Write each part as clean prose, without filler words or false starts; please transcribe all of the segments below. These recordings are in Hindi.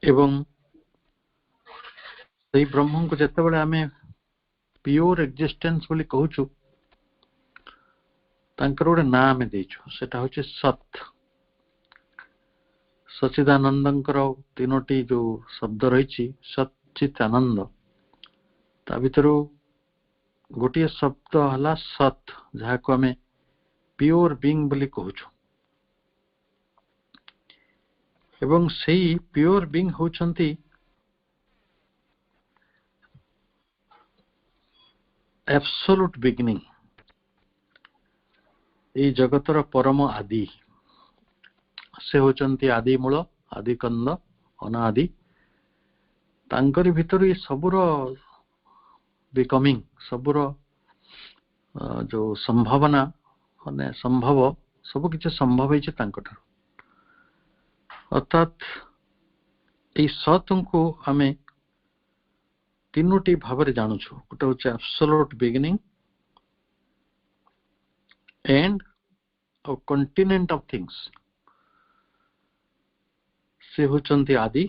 एवं सेही ब्रह्म को जेतेबेले आमे प्योर एक्जिस्टेंस बोली कहूछु तांकर गोटे ना आमे देइछु सेटा होचे सत। सच्चिदानंदंकर तीनोटी जो शब्द रही सत चित आनंद ता भितरु गोटे शब्द हला सत जहाँ को आमे प्योर बीइंग बोली कहूछु एवं सेही प्योर बीइंग होचंती एब्सोल्यूट बिगिनिंग ए जगतर परम आदि से होचंती आदि मूल आदि कंद अनादि तांकरी भितर ये सबुर बिकमिंग सबुर जो संभावना माने संभव सब किछ संभव है तांकठार अर्थात ए सत को आमे तीनोटी भाव रे जानूछु गोटे होचे absolute beginning and a continent of things से होचंती आदि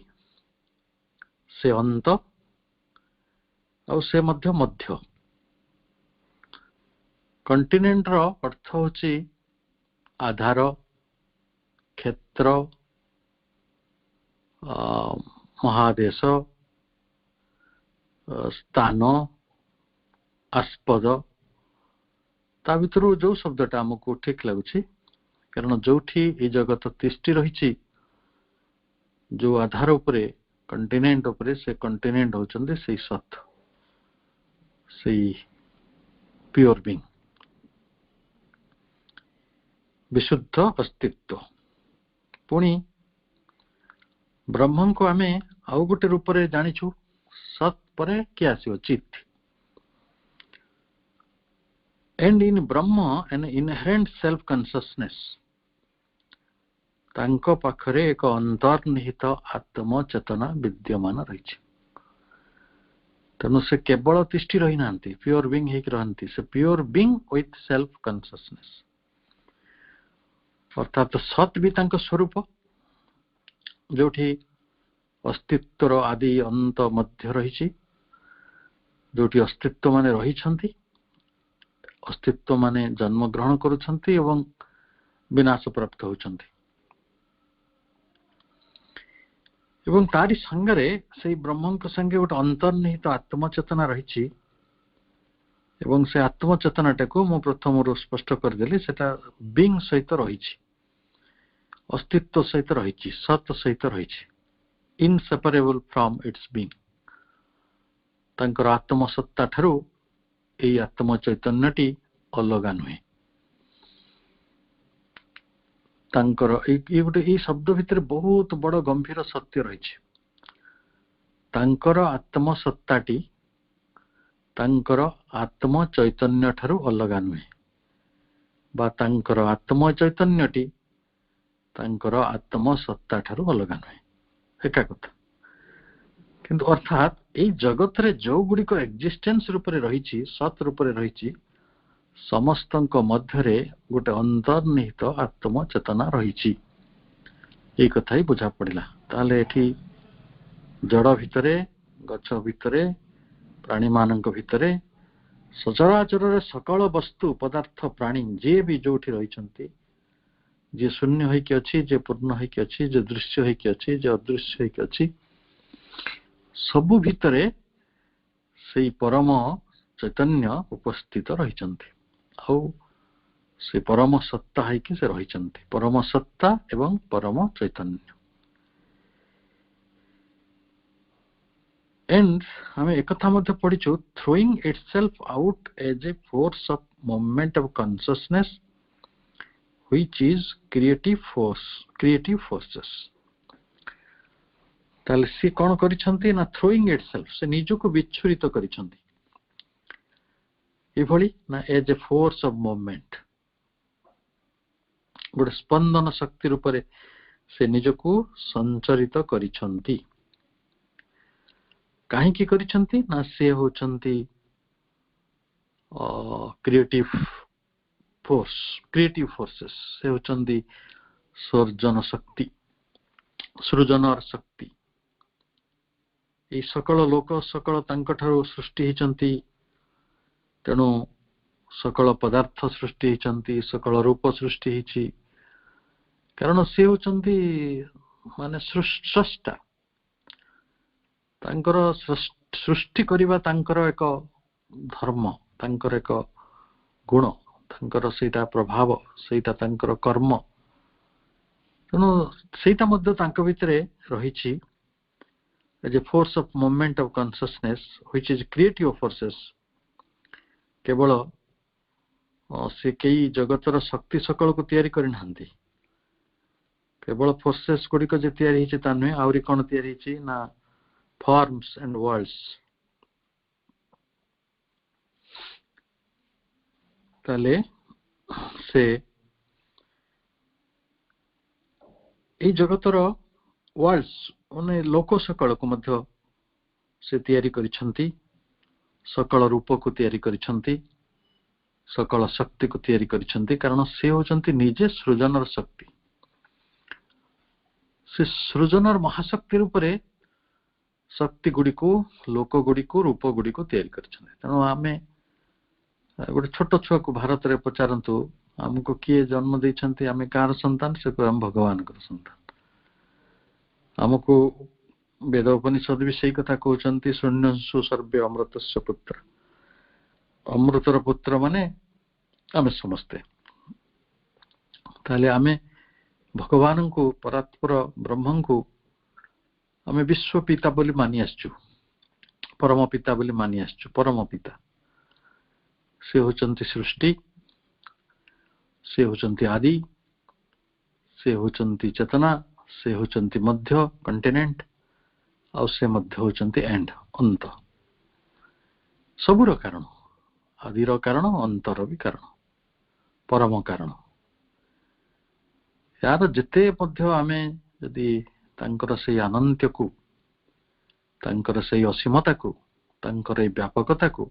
से अंत और से मध्य मध्य कंटिनेंट रो अर्थ होची आधार क्षेत्र महादेश स्थान आस्पद ता भितर जो शब्दटा हमको ठीक लगुछि कारण जोठी ए जगत तिष्टि रही जो आधार उपरे कंटिनेंट उपरे से कंटिनेंट होचंदे से सत से प्योर बीइंग विशुद्ध अस्तित्व पुणी ब्रह्म को आमे आउ गोटे रूप रे जानिछु सत परे कि आसीओ चित and in Brahma an inherent self consciousness तांको पाखरे एक अंतर्निहित आत्म चेतना विद्यमान रही तेणु से केवल तिष्टि रही नांती प्योर बीइंग हेक रहंती से pure being with self consciousness अर्थात सत भी तांको स्वरूप जोठी अस्तित्वर आदि अंत मध्य रही जोठी अस्तित्व माने रही छंती अस्तित्व माने जन्म ग्रहण करुछंती एवं विनाश प्राप्त होछंती एवं तारी संगरे से ब्रह्म संगे गोटे अंतर्निहित आत्मचेतना रही एवं से आत्मचेतनाटा को मु प्रथम स्पष्ट करदेली सेटा बीइंग सहित रही अस्तित्व सहित रही सत सहित रही इनसेपरेबल फ्रॉम इट्स बीइंग तांकर आत्मसत्ता ठारू ए आत्म चैतन्यटी अलगा नुहे तांकर ए गोटे ए शब्द भितर बहुत बड़ गंभीर सत्य रही तांकर आत्मसत्ताटी तांकर आत्म चैतन्य ठारू अलगा नुहे बा तांकर आत्म चैतन्यटी तांकर आत्मसत्ता ठारू अलगा नुहे एका कथा किंतु अर्थात ए जगत रे जो गुडी को एक्जिस्टेंस रूप रे रही सत रूप रे रही समस्तंक मध्यरे गोटे अंतर्निहित आत्म चेतना रही ये कथा ही बुझा पड़िला ताले एठी जड़ भितरे गछ भितरे प्राणी मानक भितरे सचराचर रे सकल वस्तु पदार्थ प्राणी जे भी जोठी रहिसंती जे शून्य होइके अछि जे पूर्ण होइके अछि जे दृश्य होइके अछि जे अदृश्य होइके अछि सबु भितरे सेई परम चैतन्य उपस्थित रहिसंती आउ से परम सत्ता है कि से रही परम सत्ता एवं परम चैतन्य एंड हमें एक कथा मध्य पढ़िछु throwing itself out as a force of movement of consciousness which is creative forces ताले सी कोन करिसंती ना थ्रोइंग इटसेल्फ से निजु को विच्छुरित करिसंती एभली ना as a force of movement गोटे स्पंदन शक्ति रूप से निजको संचरित करिसंती काहे की करिसंती ना से होचंती क्रिएटिव फोर्सेस से होचंती सृजन शक्ति ଏଇ ସକଳ ଲୋକ ସକଳ ତାଙ୍କଠାରୁ ସୃଷ୍ଟି ହେଇଛନ୍ତି, ତେଣୁ ସକଳ ପଦାର୍ଥ ସୃଷ୍ଟି ହେଇଛନ୍ତି, ସକଳ ରୂପ ସୃଷ୍ଟି ହେଇଛି, କାରଣ ସେ ହେଉଛନ୍ତି ମାନେ ସ୍ରଷ୍ଟା। ତାଙ୍କର ସୃଷ୍ଟି କରିବା ତାଙ୍କର ଏକ ଧର୍ମ, ତାଙ୍କର ଏକ ଗୁଣ, ତାଙ୍କର ସେଇଟା ପ୍ରଭାବ, ସେଇଟା ତାଙ୍କର କର୍ମ। ତେଣୁ ସେଇଟା ମଧ୍ୟ ତାଙ୍କ ଭିତରେ ରହିଛି, as a force of movement of consciousness which is creative forces। କେବଳ ସେ କେହି ଜଗତର ଶକ୍ତି ସକଳକୁ ତିଆରି କରିନାହାନ୍ତି, କେବଳ ଫୋର୍ସେସ୍ ଗୁଡିକ ଯେ ତିଆରି ହେଇଛି ତା ନୁହେଁ, ଆହୁରି କଣ ତିଆରି ହେଇଛି ନା ଫର୍ମସ୍ ଆଣ୍ଡ ୱାର୍ଲଡସ୍। ତାହେଲେ ସେ ଏଇ ଜଗତର ୱାର୍ଲଡସ୍ ମାନେ ଲୋକ ସକଳକୁ ମଧ୍ୟ ସେ ତିଆରି କରିଛନ୍ତି, ସକଳ ରୂପକୁ ତିଆରି କରିଛନ୍ତି, ସକଳ ଶକ୍ତିକୁ ତିଆରି କରିଛନ୍ତି, କାରଣ ସେ ହେଉଛନ୍ତି ନିଜେ ସୃଜନର ଶକ୍ତି। ସେ ସୃଜନର ମହାଶକ୍ତି ରୂପରେ ଶକ୍ତି ଗୁଡିକୁ, ଲୋକ ଗୁଡିକୁ, ରୂପ ଗୁଡିକୁ ତିଆରି କରିଛନ୍ତି। ତେଣୁ ଆମେ ଗୋଟେ ଛୋଟ ଛୁଆକୁ ଭାରତରେ ପଚାରନ୍ତୁ ଆମକୁ କିଏ ଜନ୍ମ ଦେଇଛନ୍ତି, ଆମେ କାହାର ସନ୍ତାନ, ସେ କହିବେ ଆମେ ଭଗବାନଙ୍କର ସନ୍ତାନ। ଆମକୁ ବେଦ ଉପନିଷଦ ବି ସେଇ କଥା କହୁଛନ୍ତି, ଶୂନ୍ୟଂଶୁ ସର୍ବେ ଅମୃତସ୍ୟ ପୁତ୍ର। ଅମୃତର ପୁତ୍ର ମାନେ ଆମେ ସମସ୍ତେ। ତାହେଲେ ଆମେ ଭଗବାନଙ୍କୁ, ପରାତ୍ପର ବ୍ରହ୍ମଙ୍କୁ ଆମେ ବିଶ୍ୱ ପିତା ବୋଲି ମାନି ଆସିଛୁ, ପରମ ପିତା ବୋଲି ମାନି ଆସିଛୁ। ପରମ ପିତା ସେ ହେଉଛନ୍ତି ସୃଷ୍ଟି, ସେ ହେଉଛନ୍ତି ଆଦି, ସେ ହେଉଛନ୍ତି ଚେତନା, ସେ ହେଉଛନ୍ତି ମଧ୍ୟ କଣ୍ଟିନେଣ୍ଟ, ଆଉ ସେ ମଧ୍ୟ ହେଉଛନ୍ତି ଏଣ୍ଡ, ଅନ୍ତ। ସବୁର କାରଣ, ଆଦିର କାରଣ, ଅନ୍ତର ବି କାରଣ, ପରମ କାରଣ। यार ଯେତେ ମଧ୍ୟ ଆମେ ଯଦି ତାଙ୍କର ସେଇ ଅନନ୍ତକୁ, ତାଙ୍କର ସେଇ ଅସୀମତାକୁ, ତାଙ୍କର ଏଇ ବ୍ୟାପକତାକୁ,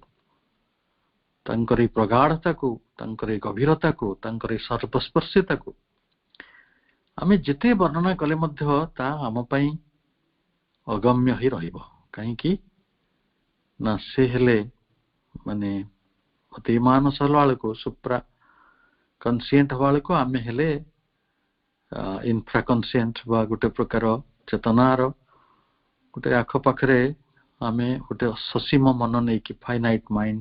ତାଙ୍କର ଏଇ ପ୍ରଗାଢ଼ତାକୁ, ତାଙ୍କର ଏଇ ଗଭୀରତାକୁ, ତାଙ୍କର ଏଇ ସର୍ବସ୍ପର୍ଶୀତାକୁ ଆମେ ଯେତେ ବର୍ଣ୍ଣନା କଲେ ମଧ୍ୟ ତାହା ଆମ ପାଇଁ ଅଗମ୍ୟ ହିଁ ରହିବ। କାହିଁକି ନା ସେ ହେଲେ ମାନେ ଅତି ମାନସ ହେଲା ବେଳକୁ, ସୁପ୍ରା କନସିଏଣ୍ଟ ହେବା ବେଳକୁ ଆମେ ହେଲେ ଇନଫ୍ରାକନସିଏଣ୍ଟ ବା ଗୋଟେ ପ୍ରକାର ଚେତନାର ଗୋଟେ ଆଖପାଖରେ ଆମେ ଗୋଟେ ସସୀମ ମନ ନେଇକି, ଫାଇନାଇଟ୍ ମାଇଣ୍ଡ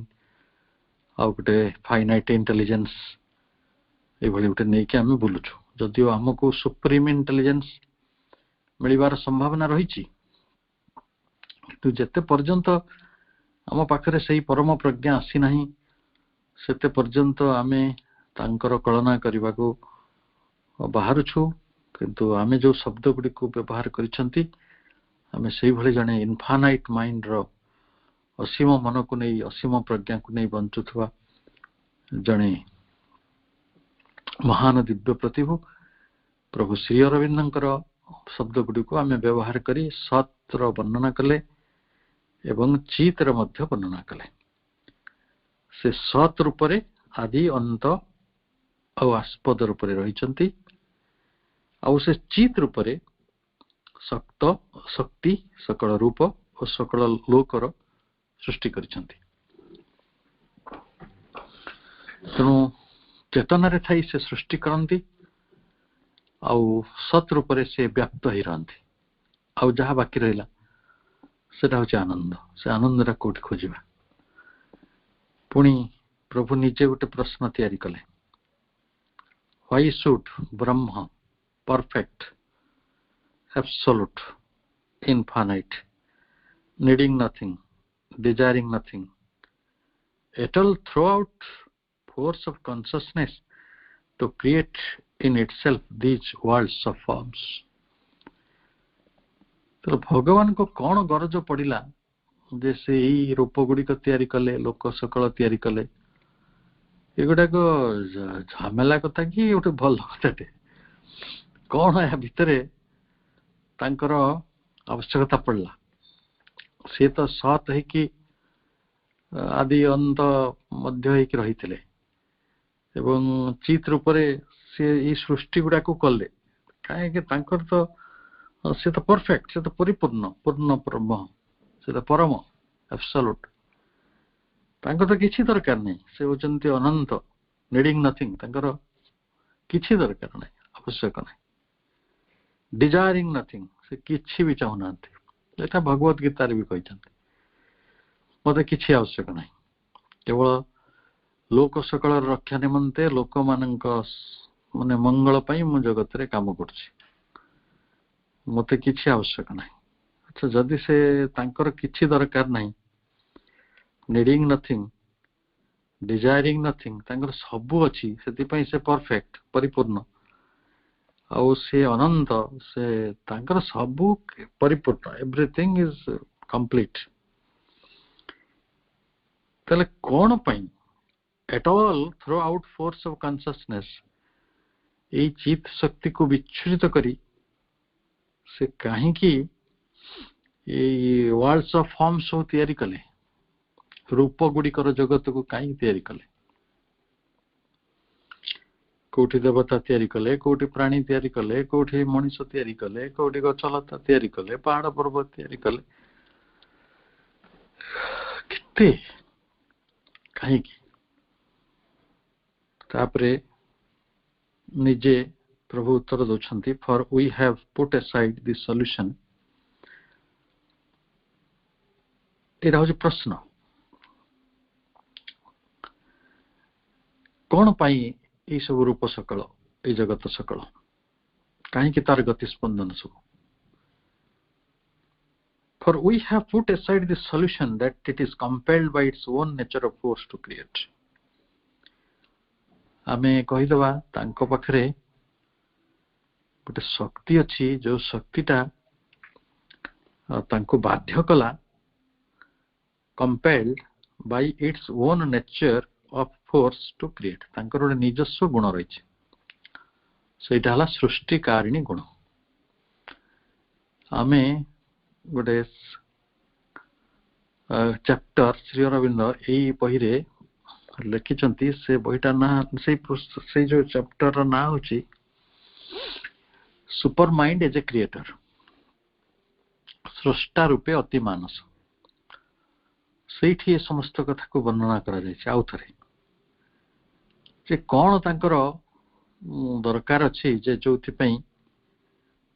ଆଉ ଗୋଟେ ଫାଇନାଇଟ୍ ଇଣ୍ଟେଲିଜେନ୍ସ ଏଇଭଳି ଗୋଟେ ନେଇକି ଆମେ ବୁଲୁଛୁ। ଯଦିଓ ଆମକୁ ସୁପ୍ରିମ ଇଣ୍ଟେଲିଜେନ୍ସ ମିଳିବାର ସମ୍ଭାବନା ରହିଛି, କିନ୍ତୁ ଯେତେ ପର୍ଯ୍ୟନ୍ତ ଆମ ପାଖରେ ସେଇ ପରମ ପ୍ରଜ୍ଞା ଆସିନାହିଁ, ସେତେ ପର୍ଯ୍ୟନ୍ତ ଆମେ ତାଙ୍କର କଳନା କରିବାକୁ ବାହାରୁଛୁ। କିନ୍ତୁ ଆମେ ଯୋଉ ଶବ୍ଦ ଗୁଡ଼ିକୁ ବ୍ୟବହାର କରିଛନ୍ତି, ଆମେ ସେଇଭଳି ଜଣେ ଇନଫାନାଇଟ୍ ମାଇଣ୍ଡର, ଅସୀମ ମନକୁ ନେଇ, ଅସୀମ ପ୍ରଜ୍ଞାକୁ ନେଇ ବଞ୍ଚୁଥିବା ଜଣେ ମହାନ ଦିବ୍ୟ ପ୍ରତିଭୁ ପ୍ରଭୁ ଶ୍ରୀ ଅରବିନ୍ଦଙ୍କର ଶବ୍ଦ ଗୁଡ଼ିକୁ ଆମେ ବ୍ୟବହାର କରି ସତ୍ର ବର୍ଣ୍ଣନା କଲେ ଏବଂ ଚିତ୍ର ମଧ୍ୟ ବର୍ଣ୍ଣନା କଲେ। ସେ ସତ୍ ରୂପରେ ଆଦି ଅନ୍ତ ଆଉ ଆସ୍ପଦ ରୂପରେ ରହିଛନ୍ତି, ଆଉ ସେ ଚିତ୍ ରୂପରେ ଶକ୍ତି, ସକଳ ରୂପ ଓ ସକଳ ଲୋକର ସୃଷ୍ଟି କରିଛନ୍ତି। ତେଣୁ ଚେତନାରେ ଥାଇ ସେ ସୃଷ୍ଟି କରନ୍ତି, ଆଉ ସତ୍ ରୂପରେ ସେ ବ୍ୟାପ୍ତ ହେଇ ରହନ୍ତି। ଆଉ ଯାହା ବାକି ରହିଲା ସେଟା ହଉଛି ଆନନ୍ଦ। ସେ ଆନନ୍ଦଟା କୋଉଠି ଖୋଜିବା? ପୁଣି ପ୍ରଭୁ ନିଜେ ଗୋଟେ ପ୍ରଶ୍ନ ତିଆରି କଲେ, why should Brahma perfect, absolute, infinite, needing nothing, desiring nothing, eternal throughout force of consciousness to create in itself these worlds of forms। ତ ଭଗବାନଙ୍କୁ କଣ ଗରଜ ପଡିଲା ଯେ ସେ ଏଇ ରୂପ ଗୁଡିକ ତିଆରି କଲେ, ଲୋକ ସକଳ ତିଆରି କଲେ? ଏଗୁଡାକ ଝାମେଲା କଥା କି ଗୋଟେ ଭଲ କଥାଟେ? କଣ ଏହା ଭିତରେ ତାଙ୍କର ଆବଶ୍ୟକତା ପଡିଲା? ସେ ତ ସତ୍ ହେଇକି ଆଦି ଅନ୍ତ ମଧ୍ୟ ହେଇକି ରହିଥିଲେ ଏବଂ ଚିତ୍ ରୂପରେ ସେ ଏଇ ସୃଷ୍ଟି ଗୁଡାକୁ କଲେ। କାହିଁକି? ତାଙ୍କର ତ ସେ ତ ପରଫେକ୍ଟ, ସେ ତ ପରିପୂର୍ଣ୍ଣ, ପୂର୍ଣ୍ଣ ବ୍ରହ୍ମ, से परम एब्सोल्यूट तांको तो किछि दरकार नहीं से होचंती अनंत नीडिंग नथिंग तांकर किछि दरकार नहीं आवश्यक नहीं डिजायरिंग नथिंग से किछि भी चाहू नांती एटा भगवत गीता रे भी कहचंती मते किछि आवश्यक नहीं केवल लोक सकल रक्षा निमंते लोक मानक माने मंगल पई मु जगत रे काम करछि मते किछि आवश्यक नहीं अच्छा जदि से तांकर किछि दरकार नहीं नीडिंग नथिंग डिजायरिंग नथिंग तांकर सबु अछि सेति पई से परफेक्ट परिपूर्ण आउ से अनंत से तांकर सबु परिपूर्ण एवरीथिंग इज कंप्लीट तले कोन पई at all throughout force of consciousness ए चित शक्ति को विच्छेदित करी से काहे की ए वर्ल्ड्स ऑफ फॉर्म्स हो तयारी कले रूप गुड़िकर जगत को कहीं तैयारी कले कोठी देवता तैयारी कले कोठी प्राणी तैयारी कले कोठी मनुष्य तैयारी कले कोठी गछलता तैयारी कले पहाड़ पर्वत तैयारी कले किते कहीं की तापरे निजे प्रभु उत्तर दोछंती for we have put aside the solution एरा हो प्रश्न कौन पाई ये सब रूप सकल ये जगत सकल कहीं तार गति स्पंदन सब for we have put aside the solution that it is compelled by its own nature of force to create आमे कहि दबा तांको पाखरे गोटे शक्ति अछि जो शक्तिटा तांको बाध्य कला compelled by its own nature of force to create तांकर गोटे निजस्व गुण रही सेटा हला सृष्टिकारिणी गुण आमे गोटे चैप्टर श्री अरविंद एई बही रे लिखिचंती से बहीटा ना से जो चैप्टर ना होची supermind as a creator सृष्टा रूपे अति मानस सेठी समस्त कथा को वर्णना करा जाय आउ थरे जे कौन तांकर दरकार अच्छी जे जो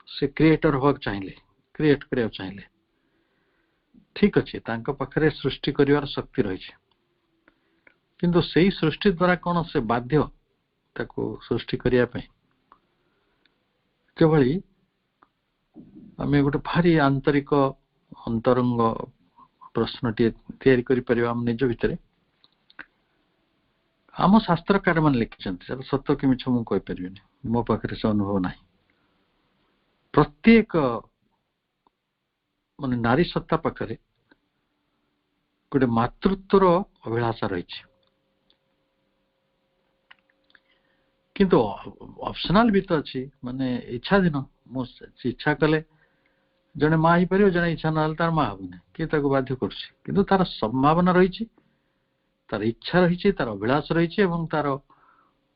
से क्रिएटर होगा चाहिए क्रिएट करिया चाहिए ठीक अच्छे तांको पाखरे सृष्टि करिवार शक्ति रही किंतु सेही सृष्टि द्वारा कौन से बाध्य ताको सृष्टि करिया पे केवली आमे गोटे भारी आंतरिक अंतरंग प्रश्न तैयारी करि परिबा हम निज भितरे आम शास्त्रकार मान लिखिं सत्य कि मिछ मु कहि परिबिनी मो पाखरे से अनुभव नाही प्रत्येक माने नारी सत्ता पाखरे गोटे मातृत्वर अभिलाषा रही किंतु ऑप्शनल भी तो अच्छी माने इच्छा दिन मो इच्छा कले जने माँ ही परियो जने इच्छा ना तार माँ हबने कि ताको बाध्य करछि किंतु तार संभावना रही तार इच्छा रही तार अभिलाष रही एवं तार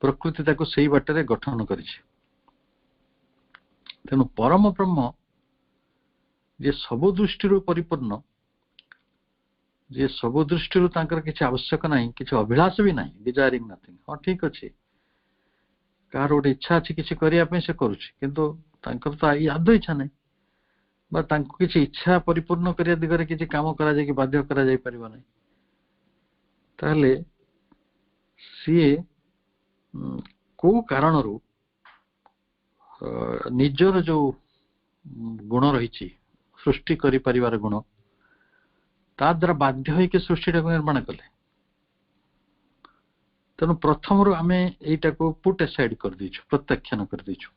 प्रकृति ताको सेही बाटरे गठन करिछि तेणु परम ब्रह्म जे सब दृष्टि परिपूर्ण जे सब दृष्टि तांकर किछि आवश्यक नहीं किछि अभिलाष भी नहीं डिजायरिंग नथिंग हाँ ठीक अच्छे कार गोटे इच्छा अच्छी किसी करने से करुच्ची किंतु तांकर तो आदौ इच्छा नहीं बा तांको किसी इच्छा परिपूर्ण करिया दिगरे किसी काम करा जाय कि बाध्य करा जाय परिबा नहीं ताहले सीए को कारण रू निजर जो गुण रही सृष्टि करि परिवार गुण ता द्वारा बाध्य होइके सृष्टिटा को निर्माण कले तेणु प्रथम आम यटा को पुट असाइड कर दीचु प्रत्याख्यान कर दीचु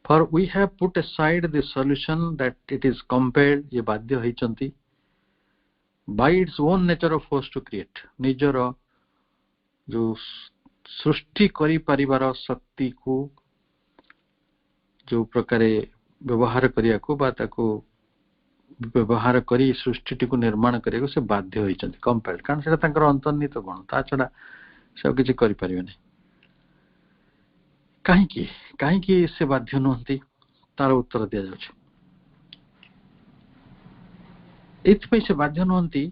for we have put aside the solution that it is compelled ये बाध्य होइचंती by its own nature of force to create निजर जो सृष्टि करि परिवार शक्ति को जो प्रकार व्यवहार करिया को बा ताको व्यवहार करी सृष्टि को निर्माण करिया को से बाध्य होइचंती कंपेल्ड कारण सेटा तांकर अंतर्निहित गुण ता छडा से किसी करि परिबे नै कहीं से बाध्य नुहंती तार उत्तर दिया जाउछ एथिपाई से बाध्य नुहंती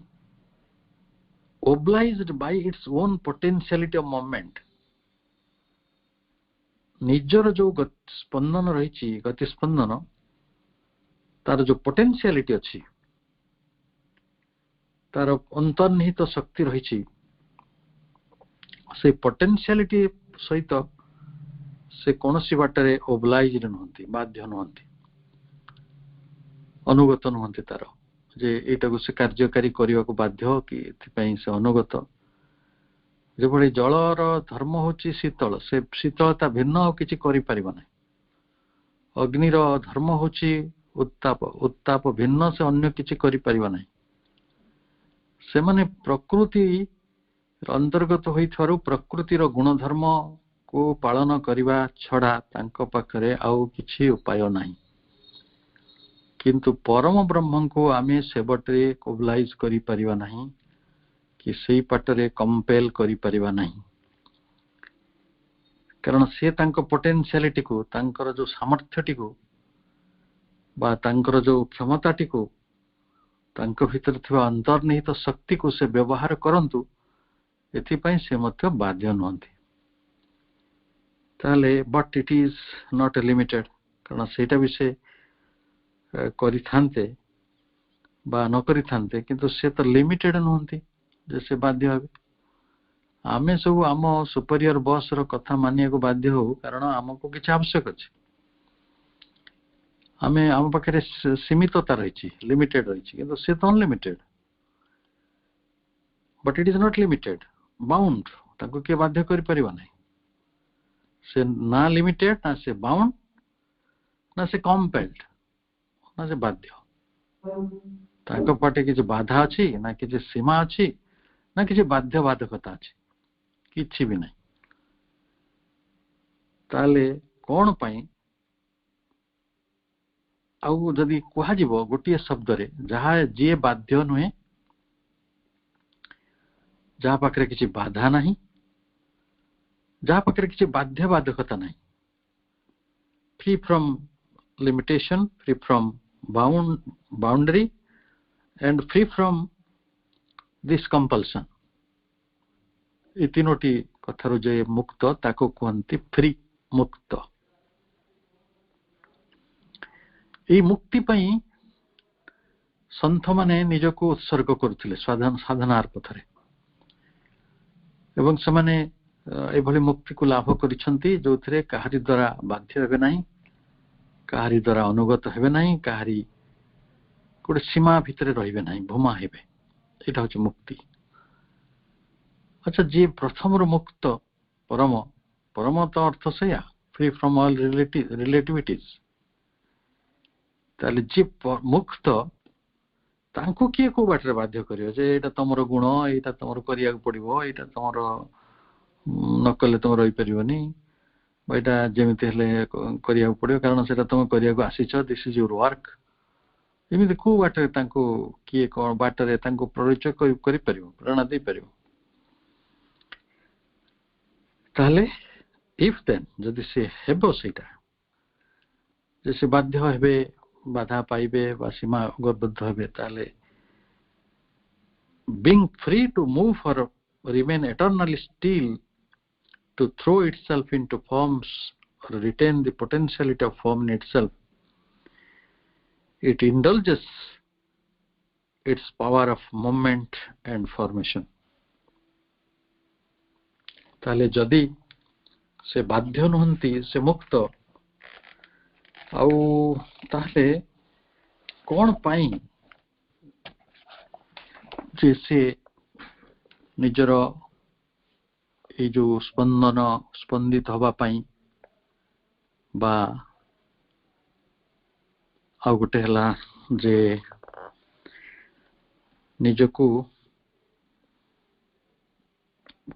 obliged by its own potentiality of movement निजर जो स्पंदन रही गति स्पंदन तार जो पोटेंशियलिटी अच्छी तार अंतर्निहित शक्ति रही से पोटेंशियलिटी सहित से कौन सी बाटर ओब्लाइज नुहंती बाध्य नुहंती अनुगत नुहंती तार जे एटा को से कार्यकारी करने को बाध्य कि से अनुगत जो जलर धर्म होची शीतल से शीतलता भिन्न और किसी करि परिबा नै अग्निर धर्म होची उत्ताप उत्ताप भिन्न से अन्य किसी करि परिबा नै से माने प्रकृति अंतर्गत होइथारु प्रकृतिर गुणधर्म को पालन करिबा छडा तांको पाखरे आउ किछि उपाय नाही किंतु परम ब्रह्म को आमे सेबटे कोबलाइज करि परिबा नाही कि सेई पाटरे कंपेल करि परिबा नाही कारण से तांको पोटेंशियलिटी को तांकर जो सामर्थ्यटी को बा तांकर जो क्षमताटी को तांको भीतर थिबा अंतर्निहित शक्ति को से व्यवहार करंतु एथिपाई से मध्य बाध्य नहंती ताले but it is not limited कारण सेटा भी से करि थांते बा न करि थांते किंतु से तो लिमिटेड नहंती जैसे बाध्य हे आमे सब आम सुपीरियर बॉस रो कथा मानिया को बाध्य हो कारण हमको किछ आवश्यक अछि आमे आम पाखे सीमितता रही लिमिटेड रही किंतु से तो unlimited but it is not limited bound ताको के बाध्य करि परिबा नै से ना लिमिटेड ना से बाउंड ना से कंपेल्ड ना से बाध्य ताको पाटे किछ बाधा अछि ना किछ सीमा अछि ना किसी बाध्य बाधकता अच्छे किछि भी नहीं ताले कौन पाई आउ जदि कहा जीवो गोटे शब्द रे जहा जे बाध्य नुहे जहा पाखरे किछि बाधा नहीं जहा पाखरे किछि बाध्य बाधकता नहीं free from limitation free from boundary and free from this compulsion ये तीनोटी कथार जे मुक्त ताको कहते फ्री मुक्त ये मुक्ति पई संत माने निजको उत्सर्ग करथिले साधनार पथरे एवं से माने एभली मुक्ति को लाभ करिसंती जोथरे काहारी द्वारा बाध्य हेबे नाही काहारी द्वारा अनुगत हेबे नाही काहारी कोड सीमा भितरे रहिबे नाही भूमा हेबे एटा होचे मुक्ति अच्छा जे प्रथम मुक्त परम परम तो अर्थ से फ्री फ्रॉम ऑल रिलेटिविटीज ताले जे मुक्त तांको किए को बाटरे बाध्य करियो जे एटा तमरो गुण एटा तमरो करिया पड़िबो एटा तमरो नकले तम रही परिबनी एटा जेमिति हेले करिया पड़ियो कारण सेटा तम करिया को आसीछ दिस इज योर वर्क एमिति को बाटरे तांको किए कोन बाटरे तांको परिचय करि परिबो प्रेरणा दे परिबो ताले इफ देन जदि से हेबो सेटा जैसे बाध्य हेबे बाधा पाइबे बा सीमा गबद्ध हेबे ताले being free to move or remain eternally still to throw itself into forms or retain the potentiality of form in itself it indulges its power of movement and formation ताले जदि से बाध्य नहंती से मुक्त आउ ताले कौन पाई जैसे निजर ये जो स्पंदन स्पंदित हवा पाई बा आ गोटे हला जे निजको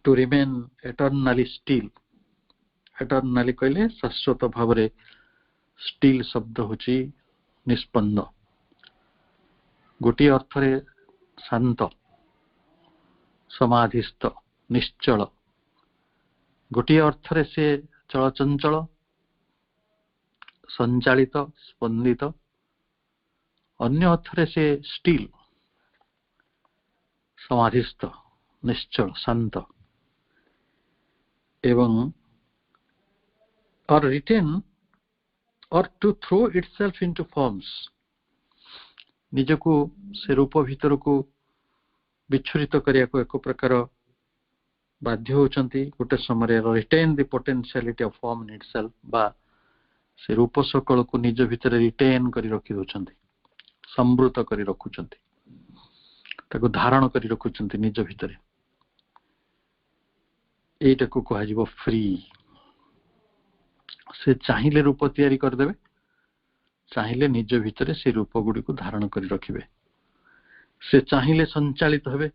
टू रिमेन एटर्नाली स्टिल एटर्नाली कहले शाश्वत भाव रे स्टिल शब्द होची निस्पंद गोटे अर्थ रे शांत समाधिस्थ निश्चल गोटे अर्थ रे से चलचंचल संचालित स्पंदित अन्य अर्थ रे से स्टिल समाधिस्थ निश्चल शांत एवं or retain or to throw itself into forms निजको से रूप भीतर को विच्छुरित करिया को एक प्रकार बाध्य होचंती गोटे समय retain the potentiality of form in itself बा से रूप सकल को निज भीतर रिटेन करी रखि दोचंती संवृत करी रखुचंती ताको धारण करी रखुचंती निज भीतर एटा को कहा जीवो फ्री से चाहिए रूप तैयारी कर देबे चाहिए निज भीतर से रूप गुडी को धारण करी रखिबे से चाहिए संचालित हेबे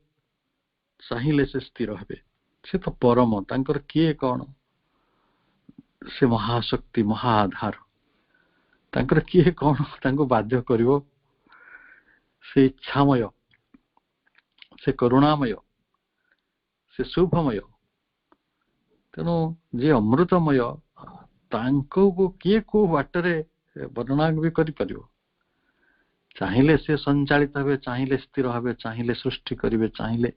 चाहिए से स्थिर हेबे से तो परम तांकर किए कौन से महाशक्ति महाआधार तांकर किए कौन तांको बाध्य करिवो से इच्छामय से करुणामय से शुभमय तेणु जे अमृतमय तांको को किए को बाटरे वर्णना भी करि परिवो चाहिए से संचालित हेबे चाहिए स्थिर हेबे चाहिए सृष्टि करिवे चाहिए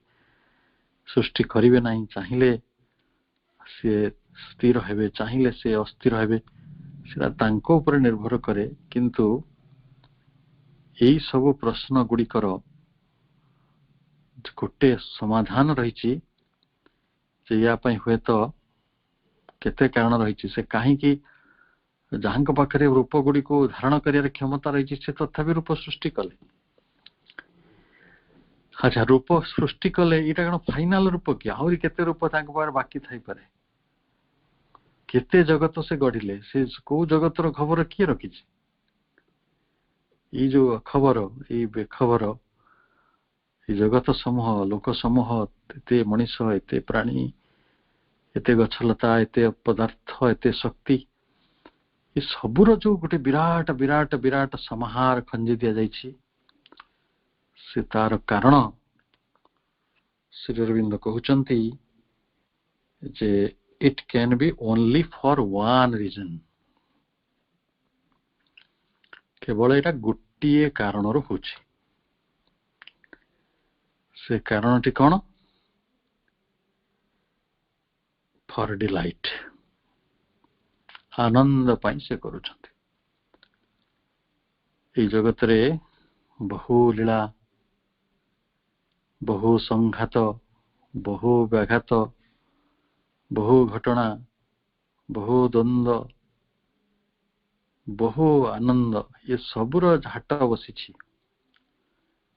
सृष्टि करिवे नहीं चाहिए से स्थिर हेबे चाहिए से अस्थिर हेबे सेटा तांको ऊपर निर्भर करे किंतु एई सब प्रश्न गुड़िकर गोटे समाधान रही या हुए तो केते कारण रही से कहीं जहां पाखे रूप गुड़ी को धारण कर क्षमता रही से तथापि रूप सृष्टि कले अच्छा रूप सृष्टि कले यहाँ कौन फाइनाल रूप कि आहरी केते रूप बाकी थी पारे केते जगत से गढ़िले से को जगतर खबर किए रखी ये जो खबर ये बेखबर ये जगत समूह लोक समूह एते मनीष एते प्राणी एते गछलता एते पदार्थ एते शक्ति ये सबुर जो गोटे विराट विराट विराट समाहार खंजी दि जाइछि से तार कारण श्री अरविंद कहउचंती जे it can be only for one reason केवल एटा गोटे कारण रो होछि से कारणटी कौन फॉर डिलाइट आनंद पाई से करुछंती ए जगत रे बहु लीला बहु संघात बहु व्याघात बहु घटना बहु द्वंद्व बहु आनंद ये सबुर हाट बसी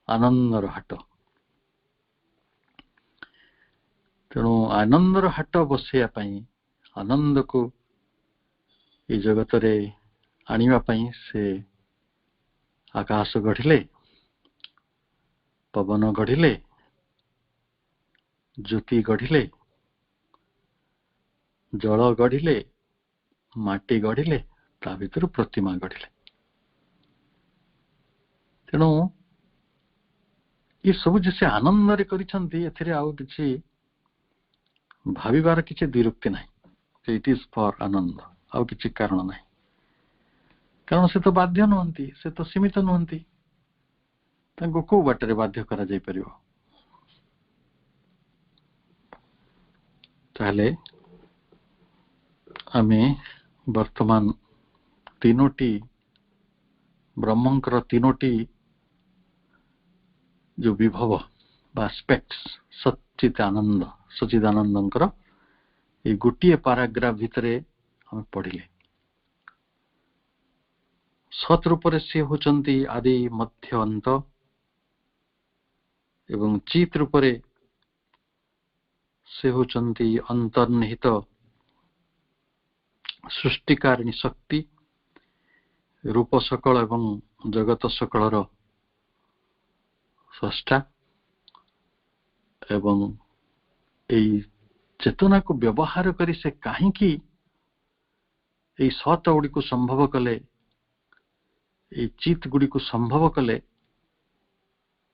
आनंदर हाट तेणु आनंदर हाट बसैया आनंद को ये जगत रे आनिबा पई से आकाश गढ़िले पवन गढ़िले ज्योति गढ़िले जल गढ़िले माटी गढ़िले ता भीतर प्रतिमा गढ़िले तेणु ये सब जैसे आनंद रे करिसंती एथिरे आउ किछि भाविबार किछि विरुक्ति नाही इट इज फॉर आनंद आउ किछि कारण नाही कारण से तो बाध्य नुहंती से तो सीमित नुहंती तांको को बाटरे बाध्य करा जाय परियो ताले आमे वर्तमान तीनोटी ब्रह्मंकर तीनोटी जो विभव एस्पेक्ट्स सच्चिदानंदंकर ये गोटे पैराग्राफ भितरे हम पढ़िले सत रूप से होचंती आदि मध्य अंत एवं चित रूप से होचंती अंतर्निहित सृष्टिकारिणी शक्ति रूप सकल एवं जगत सकलर स्रष्टा एवं एई चेतना को व्यवहार करी से कहीं सत गुड़ी को संभव कले चित गुड़ी को संभव कले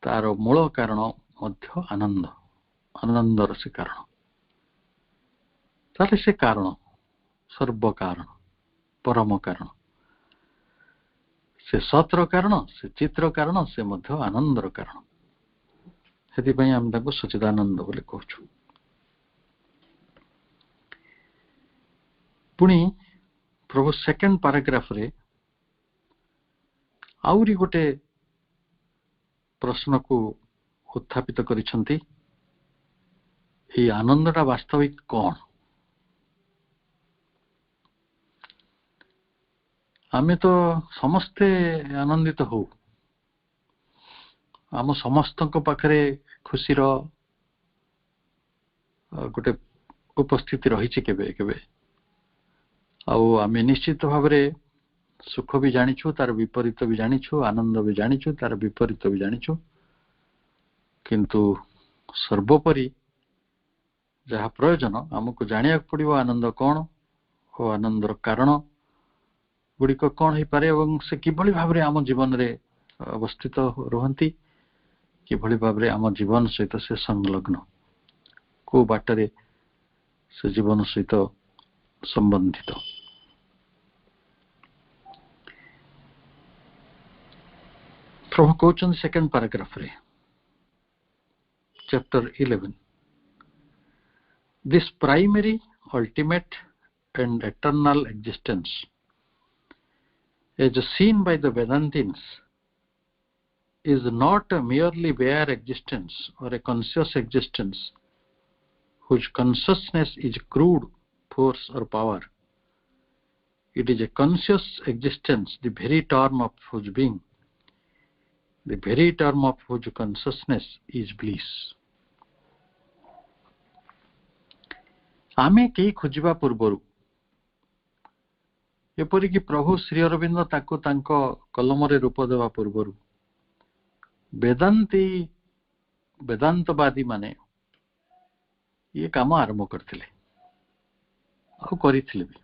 तार मूल कारण मध्य आनंद आनंदर से कारण ताले से कारण सर्व कारण परम कारण से सतर कारण से चित्र कारण से मध्य आनंदर कारण ସେଥିପାଇଁ ଆମେ ତାଙ୍କୁ ସଚିଦାନନ୍ଦ ବୋଲି କହୁଛୁ। ପୁଣି ପ୍ରଭୁ ସେକେଣ୍ଡ ପାରାଗ୍ରାଫରେ ଆହୁରି ଗୋଟେ ପ୍ରଶ୍ନକୁ ଉତ୍ଥାପିତ କରିଛନ୍ତି, ଏଇ ଆନନ୍ଦଟା ବାସ୍ତବିକ କଣ? ଆମେ ତ ସମସ୍ତେ ଆନନ୍ଦିତ ହଉ, ଆମ ସମସ୍ତଙ୍କ ପାଖରେ ଖୁସିର ଗୋଟେ ଉପସ୍ଥିତି ରହିଛି କେବେ କେବେ, ଆଉ ଆମେ ନିଶ୍ଚିତ ଭାବରେ ସୁଖ ବି ଜାଣିଛୁ, ତାର ବିପରୀତ ବି ଜାଣିଛୁ, ଆନନ୍ଦ ବି ଜାଣିଛୁ, ତାର ବିପରୀତ ବି ଜାଣିଛୁ। କିନ୍ତୁ ସର୍ବୋପରି ଯାହା ପ୍ରୟୋଜନ, ଆମକୁ ଜାଣିବାକୁ ପଡିବ ଆନନ୍ଦ କଣ ଓ ଆନନ୍ଦର କାରଣ ଗୁଡ଼ିକ କଣ ହେଇପାରେ ଏବଂ ସେ କିଭଳି ଭାବରେ ଆମ ଜୀବନରେ ଅବସ୍ଥିତ ରୁହନ୍ତି, କିଭଳି ଭାବରେ ଆମ ଜୀବନ ସହିତ ସେ ସଂଲଗ୍ନ, କୋଉ ବାଟରେ ସେ ଜୀବନ ସହିତ ସମ୍ବନ୍ଧିତ। ପ୍ରଭୁ କହୁଛନ୍ତି second ପାରାଗ୍ରାଫରେ, chapter 11, this primary, ultimate and eternal existence as seen by the Vedantins is not a merely bare existence or a conscious existence whose consciousness is crude force or power. It is a conscious existence, the very term of whose being, the very term of whose consciousness is bliss. ଆମେ କେହି ଖୋଜିବା ପୂର୍ବରୁ, ଏପରିକି ପ୍ରଭୁ ଶ୍ରୀ ଅରବିନ୍ଦ ତାକୁ ତାଙ୍କ କଲମରେ ରୂପ ଦେବା ପୂର୍ବରୁ ବେଦାନ୍ତବାଦୀ ମାନେ ଇଏ କାମ ଆରମ୍ଭ କରିଥିଲେ ଆଉ କରିଥିଲେ ବି,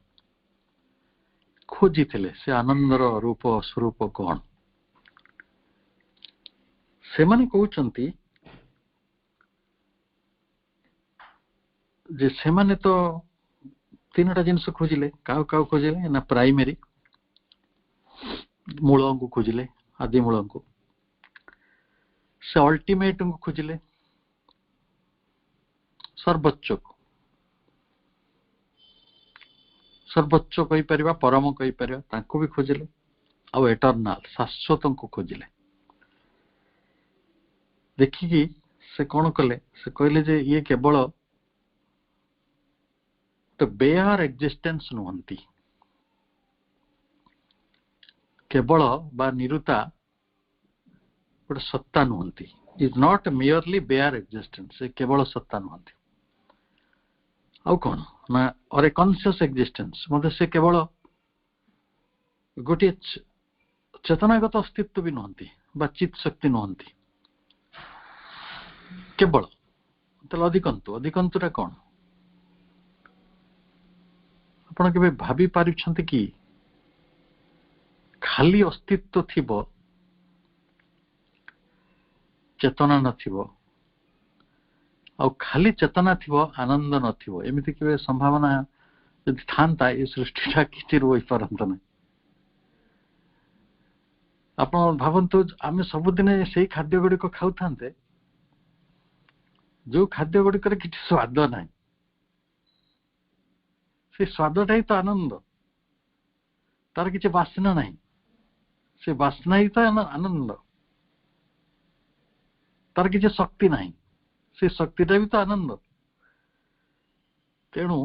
ଖୋଜିଥିଲେ ସେ ଆନନ୍ଦର ରୂପ ସ୍ୱରୂପ କଣ। ସେମାନେ କହୁଛନ୍ତି ଯେ ସେମାନେ ତ ତିନିଟା ଜିନିଷ ଖୋଜିଲେ। କାହାକୁ କାହାକୁ ଖୋଜିଲେ ନା ପ୍ରାଇମେରୀ, ମୂଳଙ୍କୁ ଖୋଜିଲେ, ଆଦି ମୂଳଙ୍କୁ। ସେ ଅଲ୍ଟିମେଟଙ୍କୁ ଖୋଜିଲେ, ସର୍ବୋଚ୍ଚକୁ, ସର୍ବୋଚ୍ଚ କହିପାରିବା, ପରମ କହିପାରିବା, ତାଙ୍କୁ ବି ଖୋଜିଲେ। ଆଉ ଏଟର୍ନାଲ, ଶାଶ୍ୱତଙ୍କୁ ଖୋଜିଲେ। ଦେଖିକି ସେ କଣ କଲେ, ସେ କହିଲେ ଯେ ଇଏ କେବଳ ବେୟାର ଏକ୍ଜିଷ୍ଟେନ୍ସ ନୁହନ୍ତି, କେବଳ ବା ନିରୁତା ଗୋଟେ ସତ୍ତା ନୁହନ୍ତି। ଇଜ୍ ନଟ୍ ମିୟରଲି ବେୟାର ଏକ୍ଜିଷ୍ଟେନ୍ସ, ସେ କେବଳ ସତ୍ତା ନୁହନ୍ତି। ଆଉ କଣ ନା ଅର୍ ଏ କନସିୟସ୍ ଏକ୍ଜିଷ୍ଟେନ୍ସ, ମଧ୍ୟ ସେ କେବଳ ଗୋଟିଏ ଚେତନାଗତ ଅସ୍ତିତ୍ୱ ବି ନୁହନ୍ତି ବା ଚିତ୍ ଶକ୍ତି ନୁହନ୍ତି। କେବଳ ତାହେଲେ ଅଧିକନ୍ତୁଟା କଣ? ଆପଣ କେବେ ଭାବି ପାରୁଛନ୍ତି କି ଖାଲି ଅସ୍ତିତ୍ୱ ଥିବ, ଚେତନା ନଥିବ, ଆଉ ଖାଲି ଚେତନା ଥିବ, ଆନନ୍ଦ ନଥିବ, ଏମିତି କେବେ ସମ୍ଭାବନା ଯଦି ଥାନ୍ତା ଏ ସୃଷ୍ଟିଟା କିଛି ରହିପାରନ୍ତା ନାହିଁ। ଆପଣ ଭାବନ୍ତୁ, ଆମେ ସବୁଦିନେ ସେଇ ଖାଦ୍ୟ ଗୁଡ଼ିକ ଖାଉଥାନ୍ତେ ଯୋଉ ଖାଦ୍ୟ ଗୁଡ଼ିକରେ କିଛି ସ୍ୱାଦ ନାହିଁ, ସେ ସ୍ୱାଦଟା ହିଁ ତ ଆନନ୍ଦ। ତାର କିଛି ବାସ୍ନା ନାହିଁ, ସେ ବାସ୍ନା ହିଁ ତ ଆନନ୍ଦ। ତାର କିଛି ଶକ୍ତି ନାହିଁ, ସେ ଶକ୍ତିଟା ବି ତ ଆନନ୍ଦ। ତେଣୁ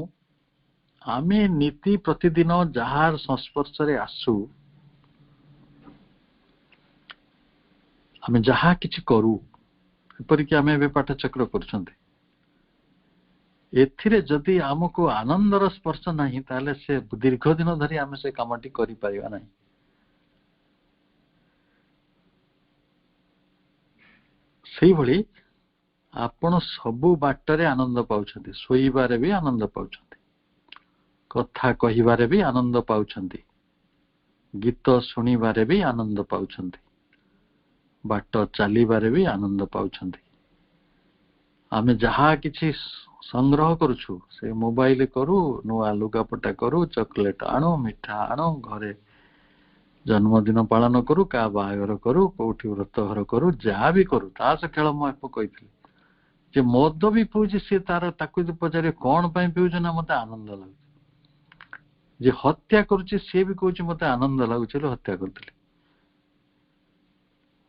ଆମେ ନୀତି ପ୍ରତିଦିନ ଯାହାର ସଂସ୍ପର୍ଶରେ ଆସୁ, ଆମେ ଯାହା କିଛି କରୁ, ଏପରିକି ଆମେ ଏବେ ପାଠଚକ୍ର କରୁଛନ୍ତି, ଏଥିରେ ଯଦି ଆମକୁ ଆନନ୍ଦର ସ୍ପର୍ଶ ନାହିଁ, ତାହେଲେ ସେ ଦୀର୍ଘ ଦିନ ଧରି ଆମେ ସେ କାମଟି କରିପାରିବା ନାହିଁ। ସେଇଭଳି ଆପଣ ସବୁ ବାଟରେ ଆନନ୍ଦ ପାଉଛନ୍ତି, ଶୋଇବାରେ ବି ଆନନ୍ଦ ପାଉଛନ୍ତି, କଥା କହିବାରେ ବି ଆନନ୍ଦ ପାଉଛନ୍ତି, ଗୀତ ଶୁଣିବାରେ ବି ଆନନ୍ଦ ପାଉଛନ୍ତି, ବାଟ ଚାଲିବାରେ ବି ଆନନ୍ଦ ପାଉଛନ୍ତି। ଆମେ ଯାହା କିଛି ସଂଗ୍ରହ କରୁଛୁ, ସେ ମୋବାଇଲ କରୁ, ନୂଆ ଲୁଗାପଟା କରୁ, ଚକୋଲେଟ ଆଣୁ, ମିଠା ଆଣୁ, ଘରେ ଜନ୍ମଦିନ ପାଳନ କରୁ, କାହା ବାହାଘର କରୁ, କୋଉଠି ବ୍ରତଘର କରୁ, ଯାହା ବି କରୁ, ତାସ ଖେଳ ମୁଁ କହିଥିଲି, जे मद भी पिउछि से तार ताकु पचारे कौन पाई पिउछ ना मते आनंद लाଗୁଛି। जे हत्या करुछि से भी कहूछि मते आनंद लाଗୁଛି हत्या करथिले।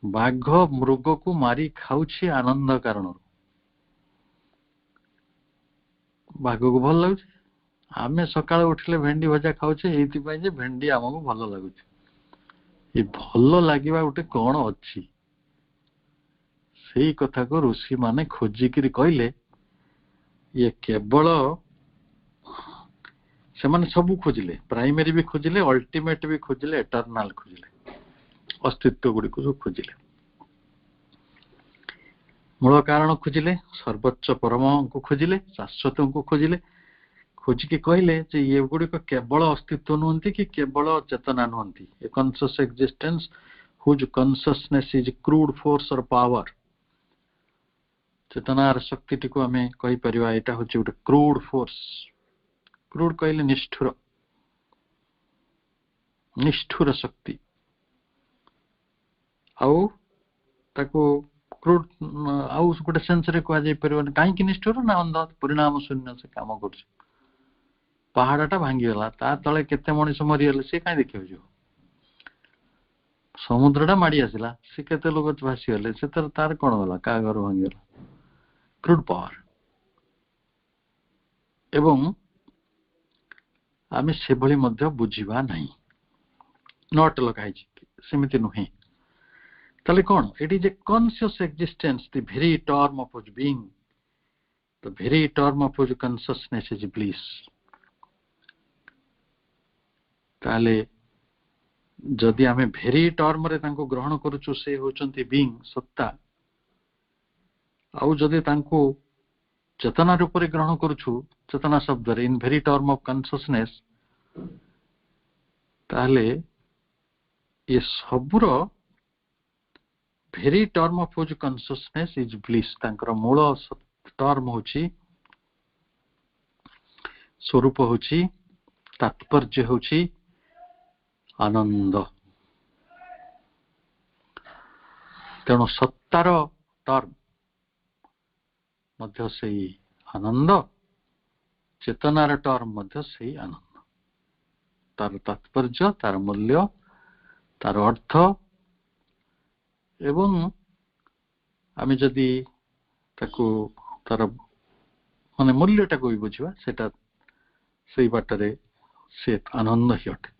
बाघ मृग को मारी खाଉଛି आनंद कारण बाघ को भल लगुଛି। आमे सकाळ उठिले भेंडी भजा खाଉଛे एइति पई जे भेंडी हमको भल लगुଛି। ये भल लागिबा उठे कौन अछि सेई कथा को ऋषि माने खोजिकिरी कहले ये केवल से माने सब खोजिले प्राइमरी भी खोजिले अल्टीमेट भी खोजिले एटर्नाल खोजिले अस्तित्व गुडी को खोजिले मूल कारण खोजिले सर्वोच्च परम को खोजिले शाश्वत को खोजिले खोजिकी कहले जे ये गुडी को केवल अस्तित्व नुहंती कि केवल चेतना नुहंती a conscious existence whose consciousness is crude force और पावर चेतनार शक्ति को आम कही परिवा एटा होची गोटे क्रूड फोर्स क्रूड कहले निष्ठुर निष्ठुर शक्ति आउ ताको क्रूड आउ गोटे सेंस रे कह जाय परिवा काहे कि निष्ठुर ना अंध परिणाम शून्य से काम करछ पहाड़टा भांगी गला ता तळे केते मनिष मरि गेले से काहे देखियो जो समुद्रटा माडी आसिला से केते लोक भासी गेले से तार कोन गला का घर भांगी गला क्रूड पावर एवं आमे से भली मध्य बुझिबा नहीं नॉट लगाई सेमिति नुहे ताले कोन it is a conscious existence the very term of his being the very term of his consciousness is bliss ताले जदि आमे वेरी टर्म रे तांको ग्रहण करूछु से होचंती बीइंग सत्ता आउ जदि तांको चेतना रूप रे ग्रहण करूछु चेतना शब्द रे in very term of consciousness ताले ये सबुर very term of his consciousness is bliss तांकर मूल टर्म होची स्वरूप होची तात्पर्य होची आनंद तेणु सत्तार टर्म मध्य से आनंद चेतनार टर्म मध्य से आनंद तार तात्पर्य तार मूल्य तार अर्थ एवं आमे जदि ताको तार माने मूल्यटा को भी बुझिबा सेटा सेई बाटरे से आनंद ही अटे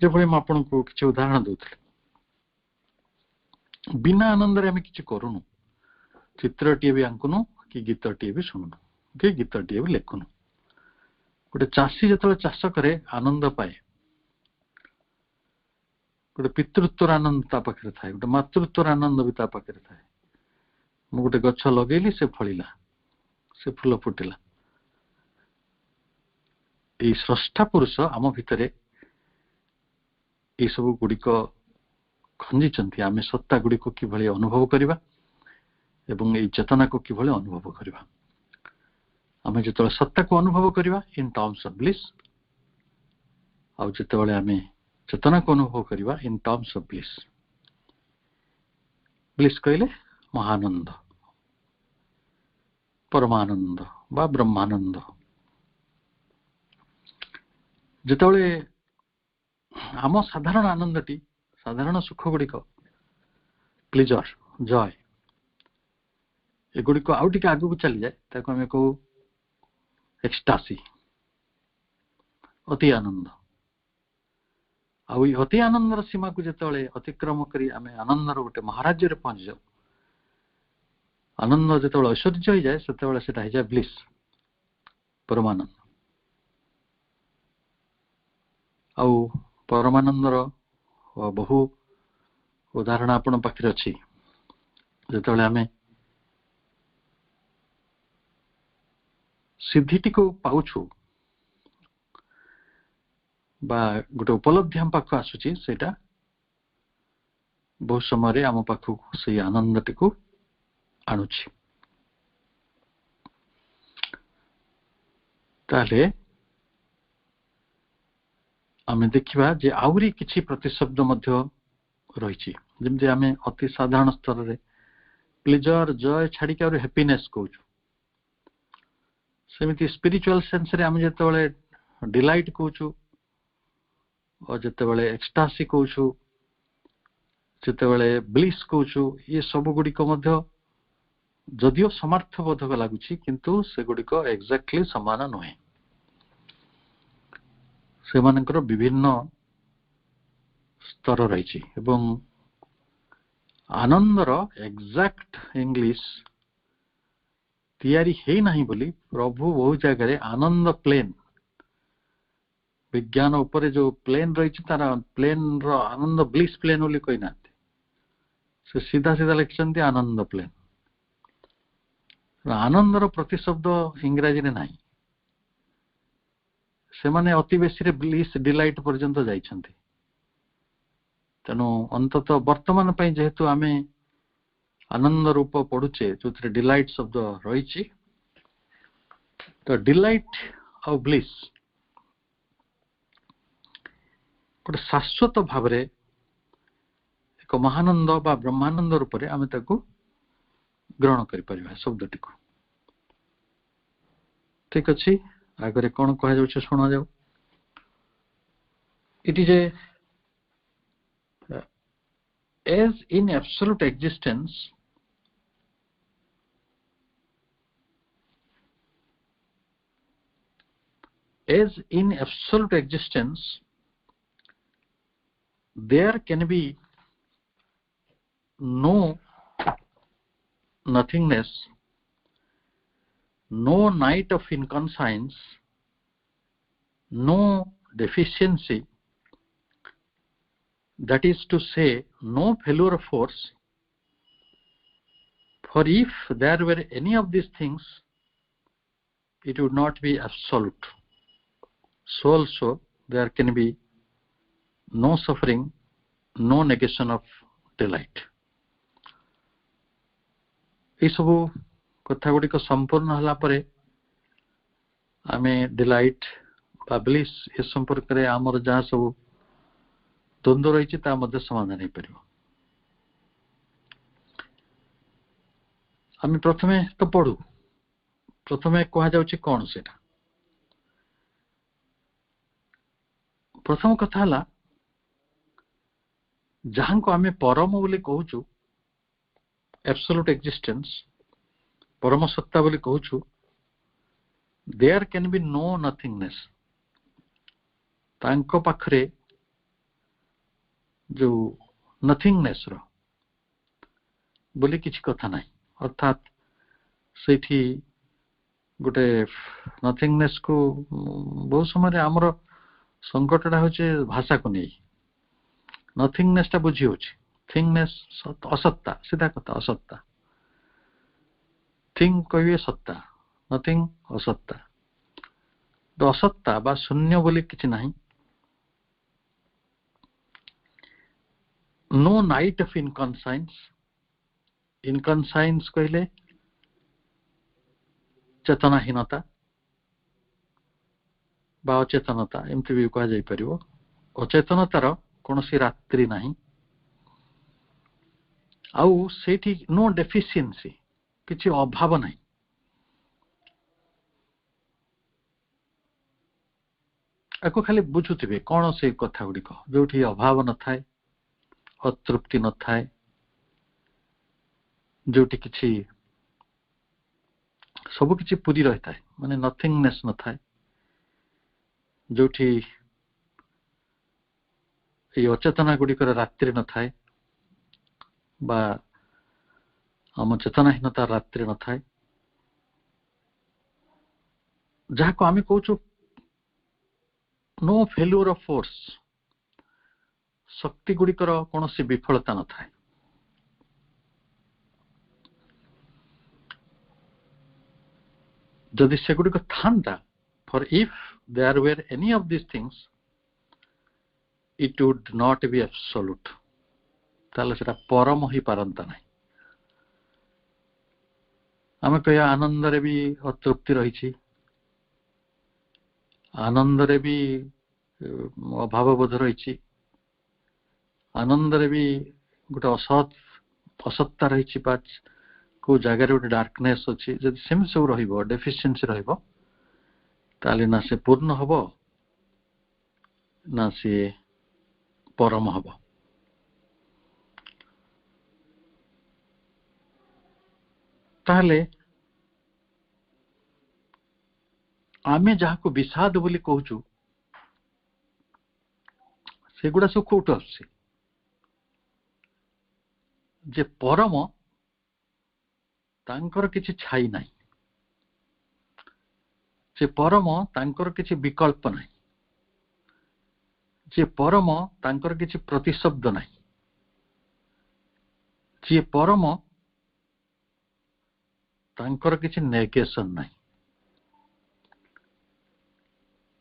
जे भली म आपन को किछ उदाहरण दउथले बिना आनंद रे आमे किछ करूनु चित्रटी भी आंकुनु कि गीतटी भी शुणुनु कि गीतटी भी लेखुनु गोटे चाषी जो चाष करे आनंद पाए गोटे पितृत्वर आनंद ता पाखे थाए गोटे मातृत्वर आनंद भी ता पाखे थाए मु गोटे गछ लगेली से फलिला से फूल फुटिला ए स्रष्टा पुरुष आम भितरे ये सब गुड़िक खंजी आमे सत्ता गुड़िक किभली अनुभव करवा एवं ये चेतना को किभली अनुभव करवा आमे जो सत्ता को अनुभव करवा इन टर्म्स ऑफ ब्लिस आउ जिते आमे चेतना को अनुभव करवा in terms of bliss bliss कहले महानंद परमानंद बा ब्रह्मानंद जिते आम साधारण आनंदटी साधारण सुख गुड़िक प्लेजर जॉय एगुड़ी आउ टिके आगु को चली जाए ताको हमें कहू एक्सटासी अति आनंद आउ अति आनंदर सीमा को जिते अतिक्रम करी आमे आनंदर गोटे महाराज्य रे पहुंच जाऊ आनंद जिते ऐश्वर्य हो जाए से ब्लिस परमानंद आउ परमानंदर बहु उदाहरण आपण पाखरे अछि जिते आमे सिद्धिटी को पाउछु बा गोटे उपलब्धि हम पाख आसुची सेटा बहुत समय आम पाखक से आनंदटी को आणुछि ताले आमे देखिबा जे आउरी किछि प्रतिशब्द मध्य रहिछि जेमति आमे अति साधारण स्तर रे प्लेजर जॉय छाड़ी के हैप्पीनेस कहूँ सेमती स्पिरिचुअल सेंस रे आम जिते डिलाइट कहूँ और जिते एक्सटासी कहूँ जिते ब्लिस कहूँ ये सब गुड़िक जदिओ समर्थबोधक लगुच किंतु सेगुड़िक एक्जाक्टली सामान नुहे से विभिन्न स्तर रही आनंदर एक्जाक्ट इंग्लिश तैयारी है नहीं बोली प्रभु बहु जगह आनंद प्लेन विज्ञान उपरे जो प्लेन रही तार प्लेन रो आनंद ब्लिस प्लेन बोली कही ना से सीधा सीधा लिखिं आनंद प्लेन आनंदर प्रतिशब्द इंग्राजी रे नहीं से माने अति बेसी ब्लिस डिलाइट पर्यंत जाइछन्ति तेणु अंतत वर्तमान जेहेतु आमे आनंद रूप पढ़ुचे जो डिलाइट शब्द रही तो डिलाइट और ब्लिस गोटे शाश्वत भाव एक महानंद बा ब्रह्मानंद रूप से आम ग्रहण कर शब्दटी को ठीक अच्छे आगे कौन कह शुणा जाऊ it is as in absolute existence there can be no nothingness, no night of inconscience, no deficiency, that is to say no failure of force, for if there were any of these things it would not be absolute. So also there can be no suffering, no negation of delight. ये सब कथा गुड़िक संपूर्ण हला परे आमे डिलाइट बा ब्लिस ए संपर्क रे आमर जहाँ सब द्वंद्व रही समाधान हो पार आम प्रथमे तो पढ़ू प्रथमे कह जाउछि कौन से प्रथम कथा है जहां को आम परम बोली कहूँ एब्सोल्यूट एक्जिस्टेंस परम सत्ता बोली कहूँ there can be no nothingness तांको पाखरे जो नथिंगनेस रो बोली किसी कथा नहीं अर्थात से गोटे नथिंगनेस को बहुत समय आमर संकटटा होचे भाषा को नहीं नथिंगनेस टा बुझी होची थिंगनेस असत्ता सीधा कथा असत्ता थिंग कहिए सत्ता नथिंग असत्ता तो असत्ता बा शून्य बोली किसी नहीं नो नाइट ऑफ इनकनसाइंस कहले चेतनाहीनता बा अचेतनता एमती भी कह जाई परिवो अचेतनतार कौन सी रात्रि नहीं आउ सेठी नो डेफिशिएंसी किसी अभाव नहीं एको खाली बुझुथिबे कौन से कथा गुड़िक जो अभाव न थाए अतृप्ति न थाए जो किसी सब किसी पूरी रही था माने नथिंगनेस न थाए जो अचेतना गुड़िकर रात्रि न थाए बा आम चेतनाहीनता रात्रि न थाए जहाँ को आम कहूँ नो फेल्यूर ऑफ फोर्स शक्ति गुड़िकर कौन सी विफलता न थाए जदि से गुड़िक था for if there were any of this things it would not be absolute ताले सेटा परम ही पारंता नहीं आम कह आनंद रे भी अतृप्ति रही आनंद रे भी अभाव बोध रही आनंद रे भी गोटे असत्ता रही को जगार गोटे डार्कनेस अच्छी जब सेम सब रेफिसीयेंसी ताले ना से पूर्ण हम ना सी परम हम। ताले आमे जहाँ को विषाद बोली कहूचु सेगुड़ा सब कोट आसुची जे परम तांकर किछि छाई नाही, जे परम तांकर किछि विकल्प नाही, जे परम तांकर किछि प्रतिशब्द नाही, जे परम तांकर किछि नेगेशन नाही।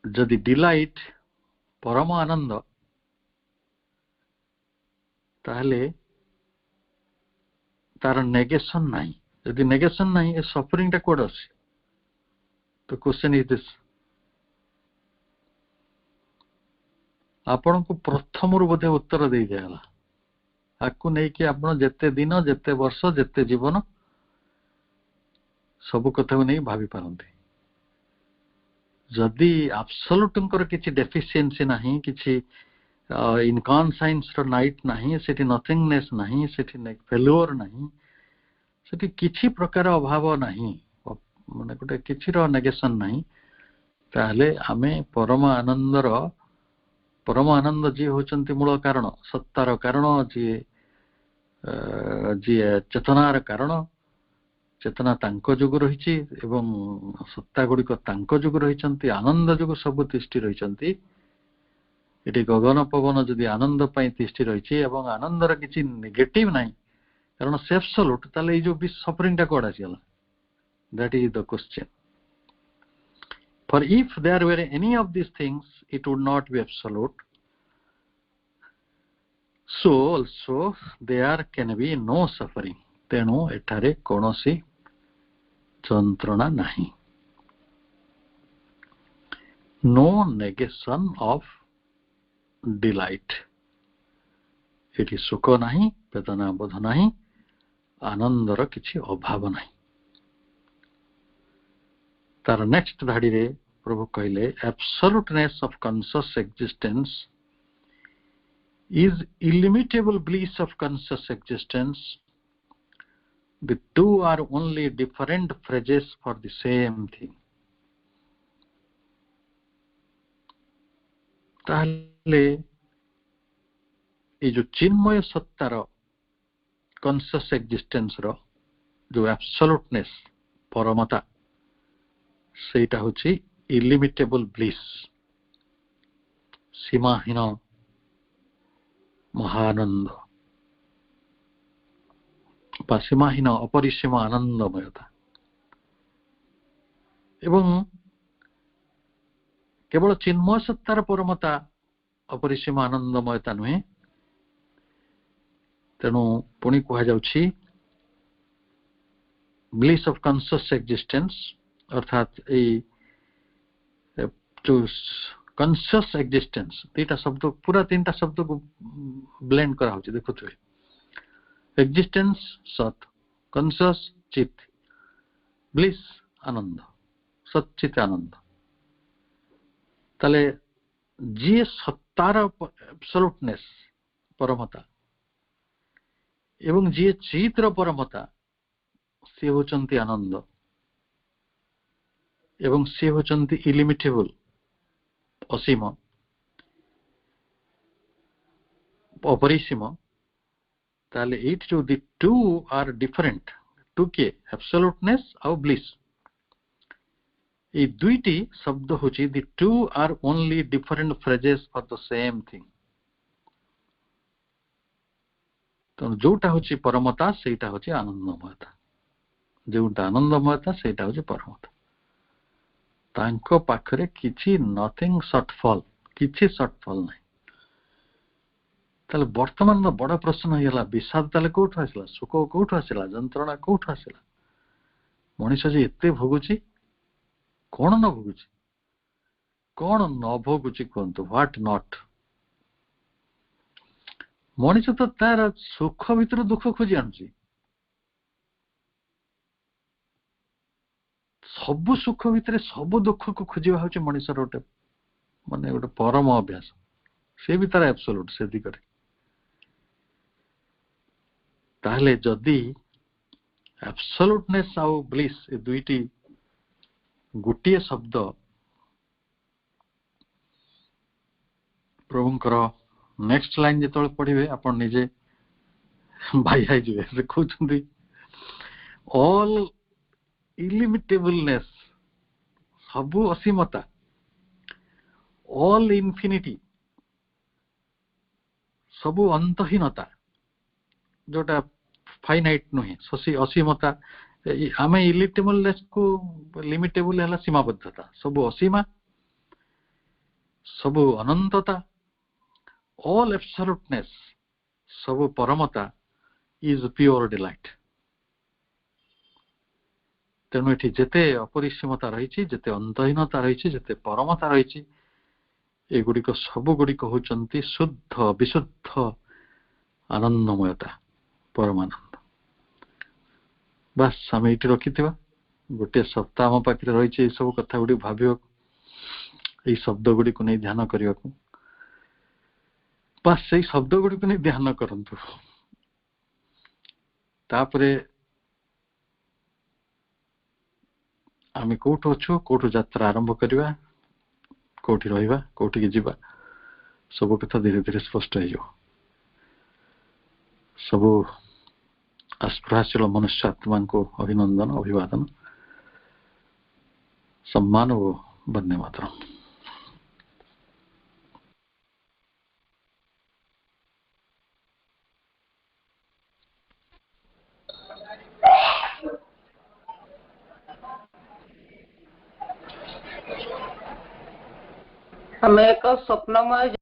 जदि डिलाइट परम आनंद ताहले तार नेगेशन नाही, जदि नेगेशन नाही ए सफरिंग टा कोड अछि। तो क्वेश्चन इज दिस, आपण को प्रथम रु बोधे उत्तर दे दियाला आकु नहीं कि आपण जेते दिन जेते वर्ष जेते जीवन सब कथा को नहीं भाभी पारंती। जदि एब्सोल्यूट किछि डेफिशिएंसी नाही, किछि इनकॉन्साइंस रो नाइट नाही, सेठी नथिंगनेस नाही, सेठी फेल्योर नाही, सेठी किछि प्रकार अभाव नाही, माने गोटे किछि रो नेगेशन नाही, ताहले आमे परम आनंद जी होचंती मूल कारण, सत्तार कारण, जी चेतनार कारण, चेतना तांको जोगु रहिछि एवं सत्ता गुड़िक तांको जोगु रहिछंती, आनंद जोगु सब तिष्ठि रहिछंती। एटी गगन पवन जदि आनंद पई तिष्ठि रहिछि एवं आनंदर किछि नेगेटिव नाही कारण से एब्सोल्यूट, ताले ए जो बि सफरिंग टा कोड आसीला, that is the question. For if there were any of these things, it would not be absolute. So also there can be no suffering. तेणु एठारे कौनसी जंत्रणा नहीं। No negation of delight. Eighty सुख नहीं, वेदना बोध नहीं, आनंदर किछि अभाव नहीं। तार नेक्स्ट धाड़ी रे प्रभु कहले absoluteness of conscious existence is illimitable bliss of conscious existence. The two are only different phrases for the same thing. ताहले ये जो चिन्मय सत्तार कॉन्शियस एक्जिस्टेंस रो जो एब्सोल्यूटनेस परमता सेटा होची इलिमिटेबल ब्लिस, सीमाहीन महानंद बा सीमाहीन अपरिसीम आनंदमयता। एवं केवल चिन्मय सत्तार परमता अपरिसीम आनंदमयता नुहे, तेणु पुणी कह जाउछि ब्लिस ऑफ कॉन्शियस एक्जिस्टेंस, अर्थात जो कॉन्शियस एक्जिस्टेंस तीटा शब्द पूरा तीन टा शब्द को ब्लेंड करा होछि। देखो तो एक्जिस्टेंस सत, कॉन्शियस चित, ब्लिस आनंद, सच्चित आनंद। ताले जी सत्तार एब्सोल्यूटनेस परमता एवं जी चित्र परमता से होचंती आनंद एवं से होचंती इलिमिटेबल असीम अपरिसीम। ताले एट जो दी टू आर डिफरेंट, टू के एब्सोल्यूटनेस और ब्लिस, ये दुईटी शब्द होची the two are only different phrases for the same thing. तो जोटा होची परमता सेटा होची आनंदमयता, जोटा आनंदमयता सेटा होची परमता। तांको पाखरे किछि नथिंग शॉर्टफॉल, किछि शॉर्टफॉल नहीं। ताले वर्तमान बड़ा प्रश्न होइला विषाद ताले कोठ आसिला, सुख कोठ आसिला, जंत्रणा कोठ आसिला। मनुष्य जे एते भोगुची कोन न भोगुची, कोन न भोगुची कोंतु, व्हाट नॉट। मनुष्य तो तार सुख भीतर दुख खोजी आनुची, सबु सुख भितर सबु दुख को खोजा हूँ मनुष्य गोटे माने गोटे परम अभ्यास से भी तार एब्सोल्यूट से दिगरे ताहले जदि एब्सोल्यूटनेस आउ ब्लिस ए दुईटी गोटे शब्द प्रभुंकर नेक्स्ट लाइन जो पढ़े आप निजे भाई हाई जी कहते ऑल इलिमिटेबलनेस सबु असीमता ऑल इन्फिनिटी सबु अंतहीनता जोटा फाइनाइट नुहे असीमता आम इलिमिटेबलनेस को लिमिटेबल है सीमाबद्धता सबु असीमा सबु अनंतता ऑल एब्सोल्यूटनेस सबु परमता इज प्योर डिलाइट तेणु ये जिते अपरिसीमता रही जिते अंतहीनता रही जिते परमता रही एगुड़िक सबुगुड़िक होचंती शुद्ध विशुद्ध आनंदमयता परमानंद बास आम ये रखि गोटे सप्ताह आम पाखे रही सब कथा गुड़ी भाव ये शब्द गुड़ी को नहीं ध्यान करने को बास से शब्द गुड़ी को नहीं ध्यान करंतु तापरे आम कोठु अच्छु कोठु यात्रा आरंभ करवा कोठी रहिबा कोठी की जीवा सब कथा धीरे धीरे स्पष्ट हो सब आस्पृहाशील मनुष्य आत्मा को अभिनंदन अभिवादन सम्मान और वंदे मातरम। हमें एक स्वप्नमय